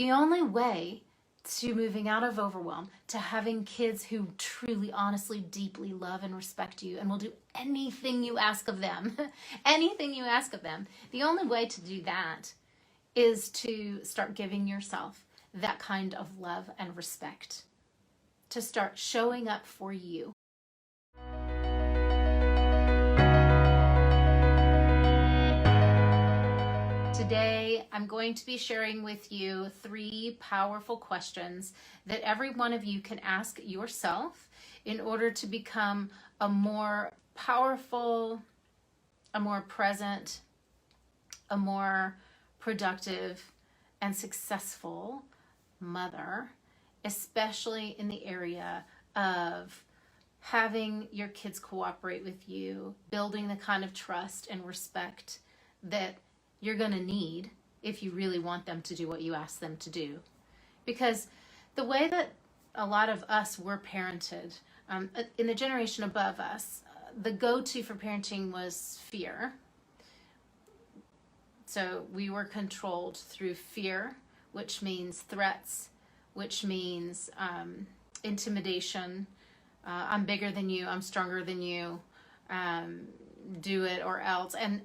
The only way to moving out of overwhelm, to having kids who truly, honestly, deeply love and respect you and will do anything you ask of them, anything you ask of them, the only way to do that is to start giving yourself that kind of love and respect, to start showing up for you. Today, I'm going to be sharing with you 3 powerful questions that every one of you can ask yourself in order to become a more powerful, a more present, a more productive and successful mother, especially in the area of having your kids cooperate with you, building the kind of trust and respect that you're going to need if you really want them to do what you ask them to do. Because the way that a lot of us were parented, in the generation above us, the go-to for parenting was fear. So we were controlled through fear, which means threats, which means intimidation. I'm bigger than you, I'm stronger than you, do it or else. And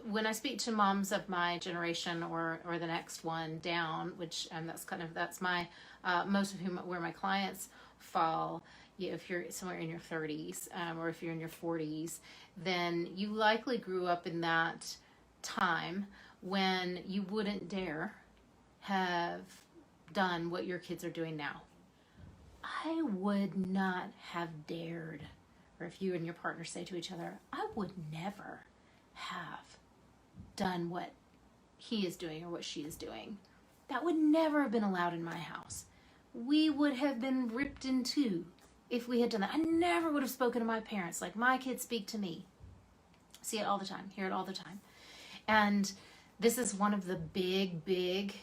when I speak to moms of my generation or the next one down, which that's my most of where my clients fall. If you're somewhere in your 30s or if you're in your 40s, then you likely grew up in that time when you wouldn't dare have done what your kids are doing now. I would not have dared, or if you and your partner say to each other, I would never have done what he is doing or what she is doing. That would never have been allowed in my house. We would have been ripped in two if we had done that. I never would have spoken to my parents like my kids speak to me. See it all the time, hear it all the time. And this is one of the big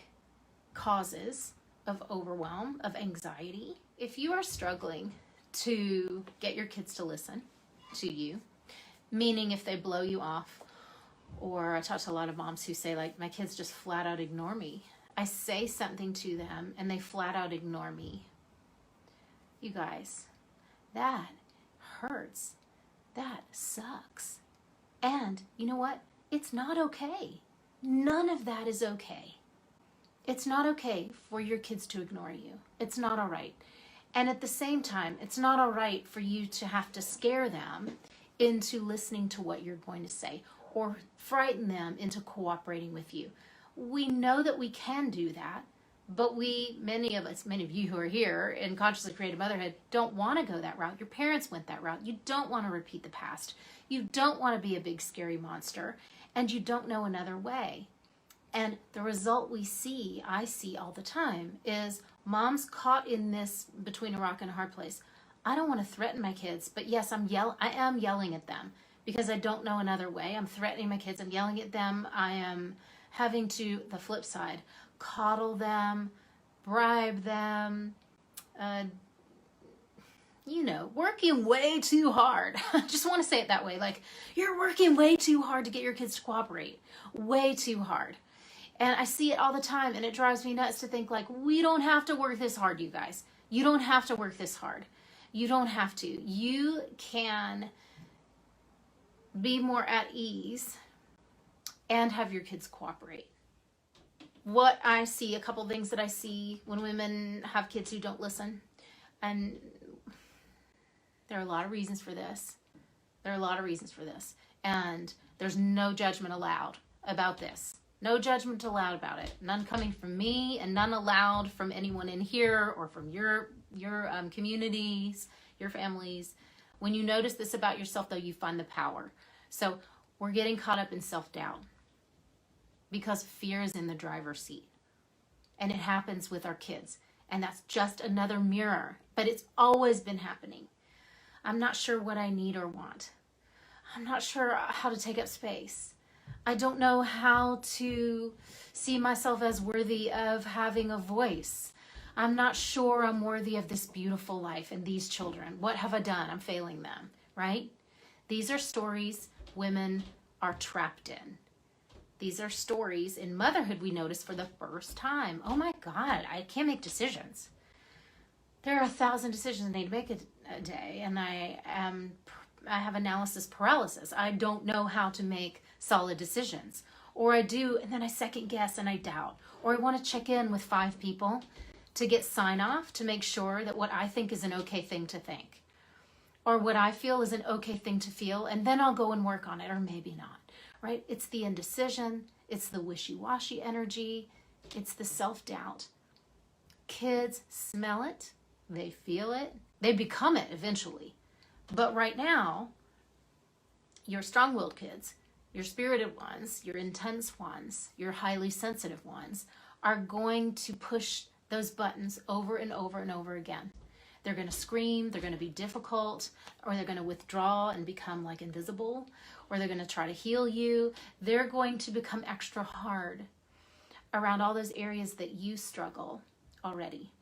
causes of overwhelm, of anxiety. If you are struggling to get your kids to listen to you, meaning if they blow you off, or I talk to a lot of moms who say, like, my kids just flat out ignore me. I say something to them and they flat out ignore me. You guys, that hurts. That sucks. And you know what? It's not okay. None of that is okay. It's not okay for your kids to ignore you. It's not all right. And at the same time, it's not all right for you to have to scare them into listening to what you're going to say or frighten them into cooperating with you. We know that we can do that, but many of you who are here in Consciously Creative Motherhood don't want to go that route. Your parents went that route. You don't want to repeat the past. You don't want to be a big scary monster, and you don't know another way. And the result I see all the time, is moms caught in this between a rock and a hard place. I don't want to threaten my kids, but yes, I am yelling at them because I don't know another way. I'm threatening my kids. I'm yelling at them. I am having to, the flip side, coddle them, bribe them, working way too hard. I just want to say it that way. Like, you're working way too hard to get your kids to cooperate. Way too hard. And I see it all the time, and it drives me nuts to think, like, we don't have to work this hard, you guys. You don't have to work this hard. You don't have to. You can be more at ease and have your kids cooperate. What I see, a couple things that I see when women have kids who don't listen, and there are a lot of reasons for this. And there's no judgment allowed about this. No judgment allowed about it. None coming from me, and none allowed from anyone in here or from your communities, your families. When you notice this about yourself, though, you find the power. So we're getting caught up in self-doubt because fear is in the driver's seat. And it happens with our kids. And that's just another mirror. But it's always been happening. I'm not sure what I need or want. I'm not sure how to take up space. I don't know how to see myself as worthy of having a voice. I'm not sure I'm worthy of this beautiful life and these children. What have I done? I'm failing them, right? These are stories women are trapped in. These are stories in motherhood we notice for the first time. Oh my God, I can't make decisions. There are 1,000 decisions I need to make a day, and I have analysis paralysis. I don't know how to make solid decisions. Or I do, and then I second guess and I doubt. Or I want to check in with 5 people to get sign off to make sure that what I think is an okay thing to think. Or what I feel is an okay thing to feel, and then I'll go and work on it, or maybe not, right? It's the indecision, it's the wishy-washy energy, it's the self-doubt. Kids smell it, they feel it, they become it eventually. But right now, your strong-willed kids, your spirited ones, your intense ones, your highly sensitive ones are going to push those buttons over and over and over again. They're going to scream, they're going to be difficult, or they're going to withdraw and become like invisible, or they're going to try to heal you. They're going to become extra hard around all those areas that you struggle already.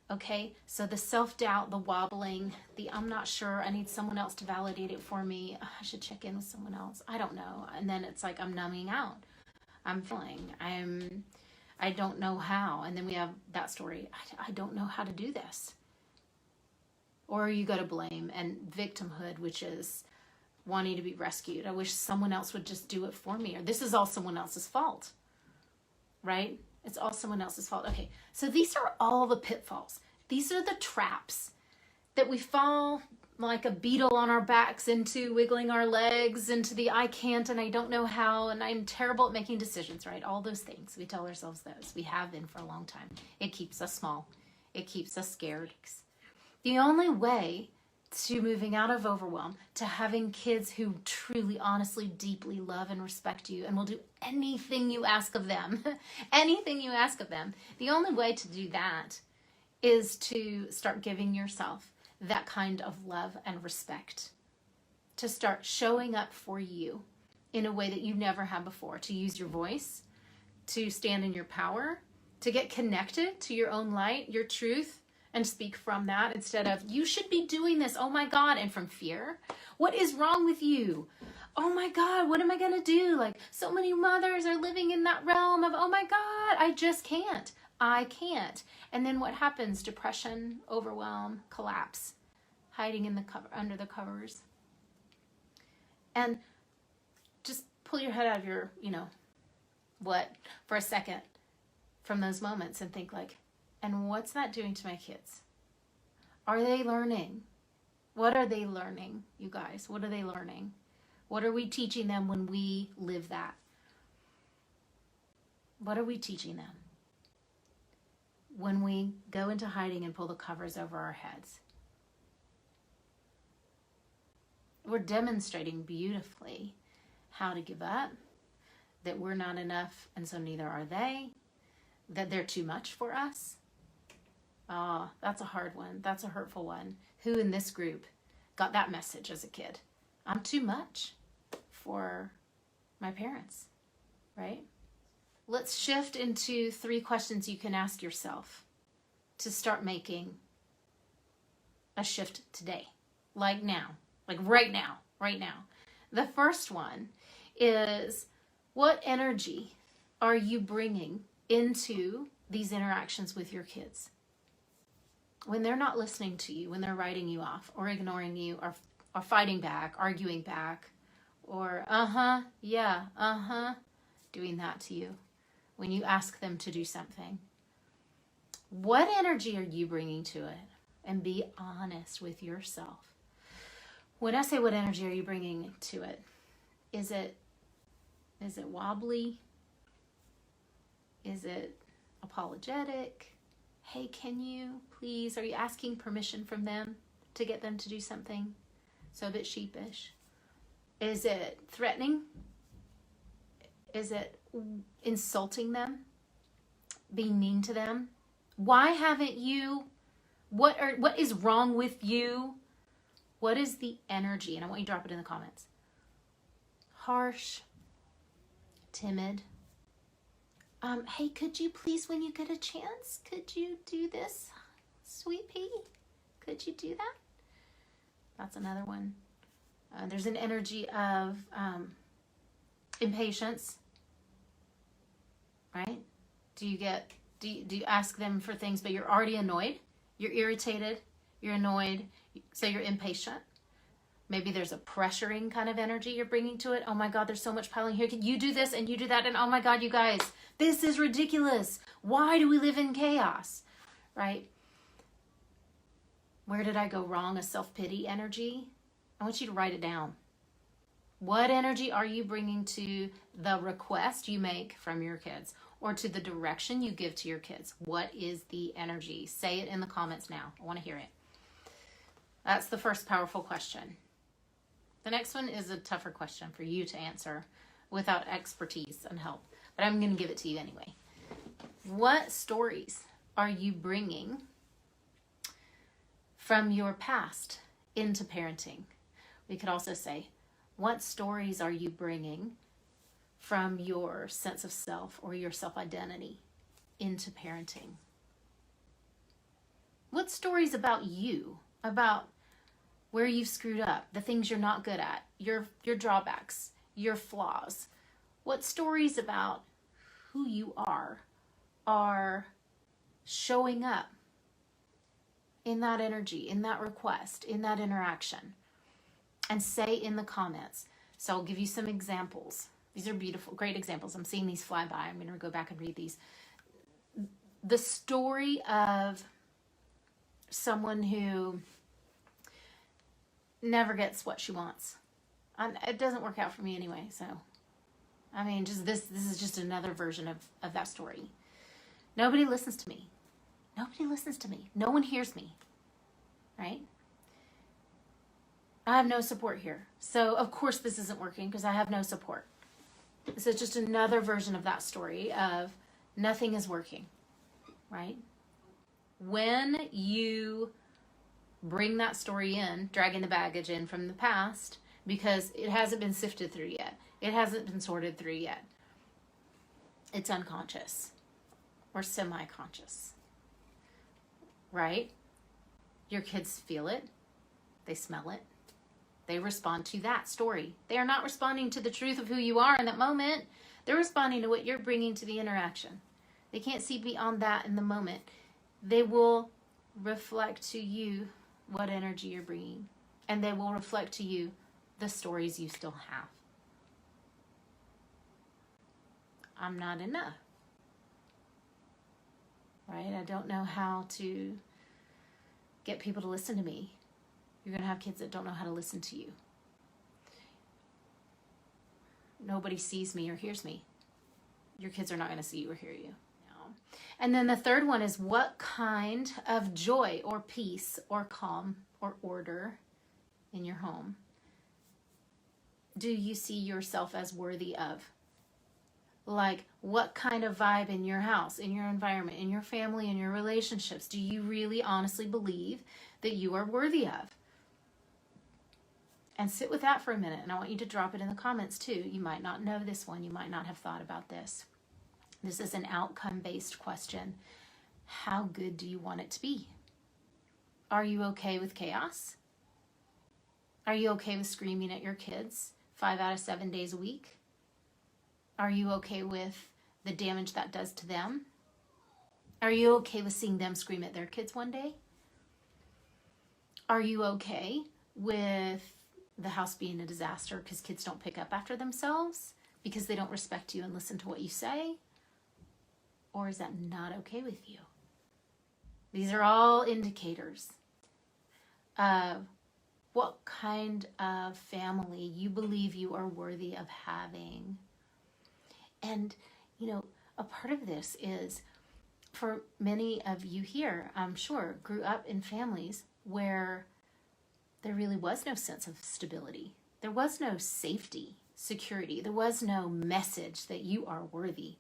Okay, so the self-doubt, the wobbling, the I'm not sure, I need someone else to validate it for me, I should check in with someone else, I don't know. And then it's like I'm numbing out. I'm feeling, I don't know how. And then we have that story, I don't know how to do this. Or you go to blame and victimhood, which is wanting to be rescued. I wish someone else would just do it for me. Or this is all someone else's fault, right? It's all someone else's fault. Okay, so these are all the pitfalls. These are the traps that we fall like a beetle on our backs into, wiggling our legs into the I can't and I don't know how and I'm terrible at making decisions, right? All those things. We tell ourselves those. We have been for a long time. It keeps us small. It keeps us scared. The only way to moving out of overwhelm, to having kids who truly, honestly, deeply love and respect you and will do anything you ask of them, anything you ask of them, the only way to do that is to start giving yourself that kind of love and respect, to start showing up for you in a way that you never have before, to use your voice, to stand in your power, to get connected to your own light, your truth, and speak from that instead of, you should be doing this, oh my God, and from fear. What is wrong with you? Oh my God, what am I going to do? Like, so many mothers are living in that realm of, oh my God, I just can't. I can't. And then what happens? Depression, overwhelm, collapse, hiding in the cover, under the covers. And just pull your head out of your, for a second from those moments and think like, and what's that doing to my kids? Are they learning? What are they learning, you guys? What are they learning? What are we teaching them when we live that? What are we teaching them when we go into hiding and pull the covers over our heads? We're demonstrating beautifully how to give up, that we're not enough and so neither are they, that they're too much for us. Oh, that's a hard one. That's a hurtful one. Who in this group got that message as a kid? I'm too much for my parents, right? Let's shift into 3 questions you can ask yourself to start making a shift today, like now, like right now. The first one is, what energy are you bringing into these interactions with your kids? When they're not listening to you, when they're writing you off or ignoring you or fighting back, arguing back, or doing that to you when you ask them to do something. What energy are you bringing to it? And be honest with yourself. When I say what energy are you bringing to it, is it wobbly? Is it apologetic? Hey, can you please, are you asking permission from them to get them to do something? So a bit sheepish. Is it threatening? Is it insulting them? Being mean to them? Why haven't you? What is wrong with you? What is the energy? And I want you to drop it in the comments. Harsh, timid. Hey, could you please, when you get a chance, could you do this, sweet pea? Could you do that? That's another one. There's an energy of impatience, right? Do you ask them for things, but you're already annoyed? You're irritated, you're annoyed, so you're impatient. Maybe there's a pressuring kind of energy you're bringing to it. Oh my God, there's so much piling here. Can you do this and you do that? And oh my God, you guys, this is ridiculous. Why do we live in chaos, right? Where did I go wrong? A self-pity energy. I want you to write it down. What energy are you bringing to the request you make from your kids or to the direction you give to your kids? What is the energy? Say it in the comments now. I want to hear it. That's the first powerful question. The next one is a tougher question for you to answer without expertise and help, but I'm going to give it to you anyway. What stories are you bringing from your past into parenting? We could also say, what stories are you bringing from your sense of self or your self-identity into parenting? What stories about you, about where you've screwed up, the things you're not good at, your drawbacks, your flaws? What stories about who you are showing up in that energy, in that request, in that interaction? And say in the comments. So I'll give you some examples. These are beautiful, great examples. I'm seeing these fly by. I'm going to go back and read these. The story of someone who never gets what she wants. It doesn't work out for me anyway. So, I mean, just this is just another version of that story. Nobody listens to me. Nobody listens to me. No one hears me. Right? I have no support here. So, of course, this isn't working because I have no support. This is just another version of that story of nothing is working, right? When you bring that story in, dragging the baggage in from the past, because it hasn't been sifted through yet. It hasn't been sorted through yet. It's unconscious or semi-conscious, right? Your kids feel it. They smell it. They respond to that story. They are not responding to the truth of who you are in that moment. They're responding to what you're bringing to the interaction. They can't see beyond that in the moment. They will reflect to you what energy you're bringing. And they will reflect to you the stories you still have. I'm not enough. Right? I don't know how to get people to listen to me. You're going to have kids that don't know how to listen to you. Nobody sees me or hears me. Your kids are not going to see you or hear you. No. And then the third one is, what kind of joy or peace or calm or order in your home do you see yourself as worthy of? Like, what kind of vibe in your house, in your environment, in your family, in your relationships do you really honestly believe that you are worthy of? And sit with that for a minute, and I want you to drop it in the comments too. You might not know this one. You might not have thought about this. This is an outcome-based question. How good do you want it to be? Are you okay with chaos? Are you okay with screaming at your kids 5 out of 7 days a week? Are you okay with the damage that does to them? Are you okay with seeing them scream at their kids one day? Are you okay with the house being a disaster because kids don't pick up after themselves because they don't respect you and listen to what you say? Or is that not okay with you? These are all indicators of what kind of family you believe you are worthy of having. And, you know, a part of this is, for many of you here, I'm sure, grew up in families where there really was no sense of stability. There was no safety, security. There was no message that you are worthy.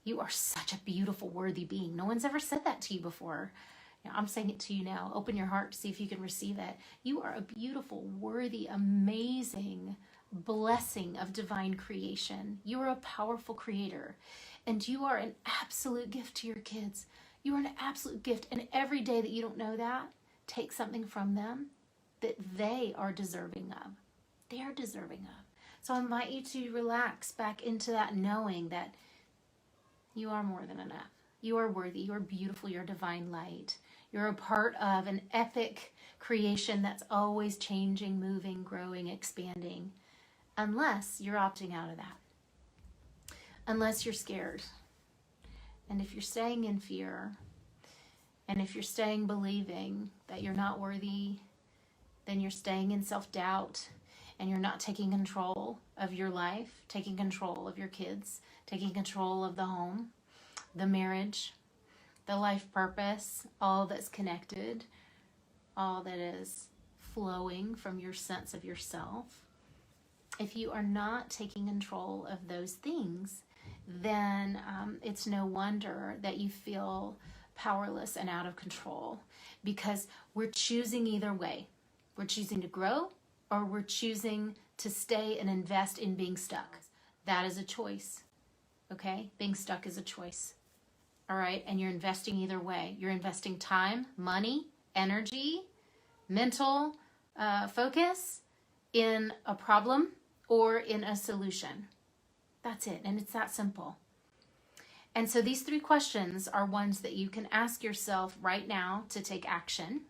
You are such a beautiful, worthy being. No one's ever said that to you before. I'm saying it to you now. Open your heart to see if you can receive it. You are a beautiful, worthy, amazing blessing of divine creation. You are a powerful creator, and you are an absolute gift to your kids. You are an absolute gift, and every day that you don't know that, take something from them that they are deserving of. They are deserving of. So I invite you to relax back into that knowing that You are more than enough. You are worthy. You are beautiful. You're divine light. You're a part of an epic creation that's always changing, moving, growing, expanding. Unless you're opting out of that. Unless you're scared. And if you're staying in fear, and if you're staying believing that you're not worthy, then you're staying in self-doubt, and you're not taking control of your life, taking control of your kids, taking control of the home, the marriage, the life purpose, all that's connected, all that is flowing from your sense of yourself. If you are not taking control of those things, then it's no wonder that you feel powerless and out of control, because we're choosing either way. We're choosing to grow, or we're choosing to stay and invest in being stuck. That is a choice, okay? Being stuck is a choice, all right? And you're investing either way. You're investing time, money, energy, mental focus in a problem or in a solution. That's it, and it's that simple. And so these 3 questions are ones that you can ask yourself right now to take action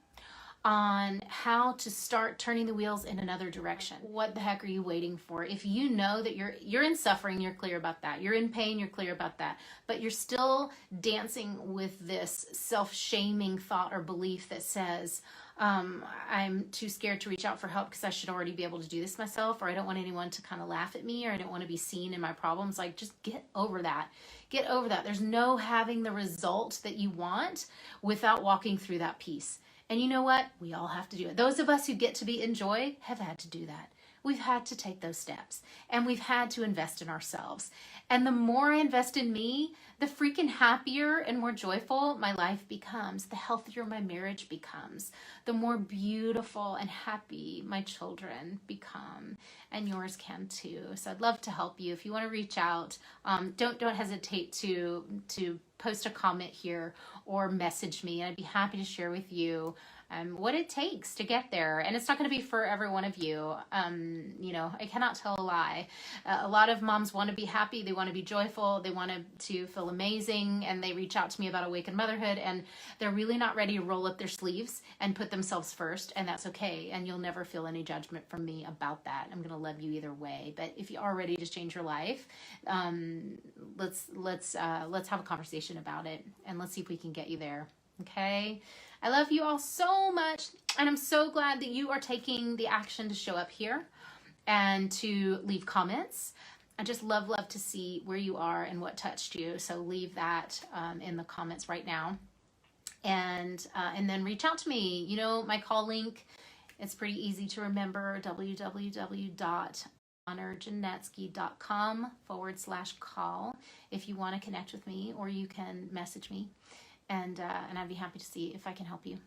on how to start turning the wheels in another direction. What the heck are you waiting for? If you know that you're in suffering, you're clear about that. You're in pain, you're clear about that. But you're still dancing with this self-shaming thought or belief that says, I'm too scared to reach out for help because I should already be able to do this myself, or I don't want anyone to kind of laugh at me, or I don't want to be seen in my problems. Like, just get over that. Get over that. There's no having the result that you want without walking through that piece. And you know what? We all have to do it. Those of us who get to be in joy have had to do that. We've had to take those steps, and we've had to invest in ourselves. And the more I invest in me, the freaking happier and more joyful my life becomes, the healthier my marriage becomes, the more beautiful and happy my children become, and yours can too. So I'd love to help you. If you want to reach out, don't hesitate to post a comment here or message me. I'd be happy to share with you what it takes to get there. And it's not going to be for every one of you. You know, I cannot tell a lie. A lot of moms want to be happy. They want to be joyful. They want to feel amazing. And they reach out to me about awakened motherhood, and they're really not ready to roll up their sleeves and put themselves first. And that's okay. And you'll never feel any judgment from me about that. I'm going to love you either way. But if you are ready to change your life, let's have a conversation about it, and let's see if we can get you there. Okay. I love you all so much, and I'm so glad that you are taking the action to show up here and to leave comments. I just love to see where you are and what touched you. So leave that in the comments right now, and then reach out to me. You know, my call link, it's pretty easy to remember, www.honorjanetsky.com/call if you want to connect with me, or you can message me. And I'd be happy to see if I can help you.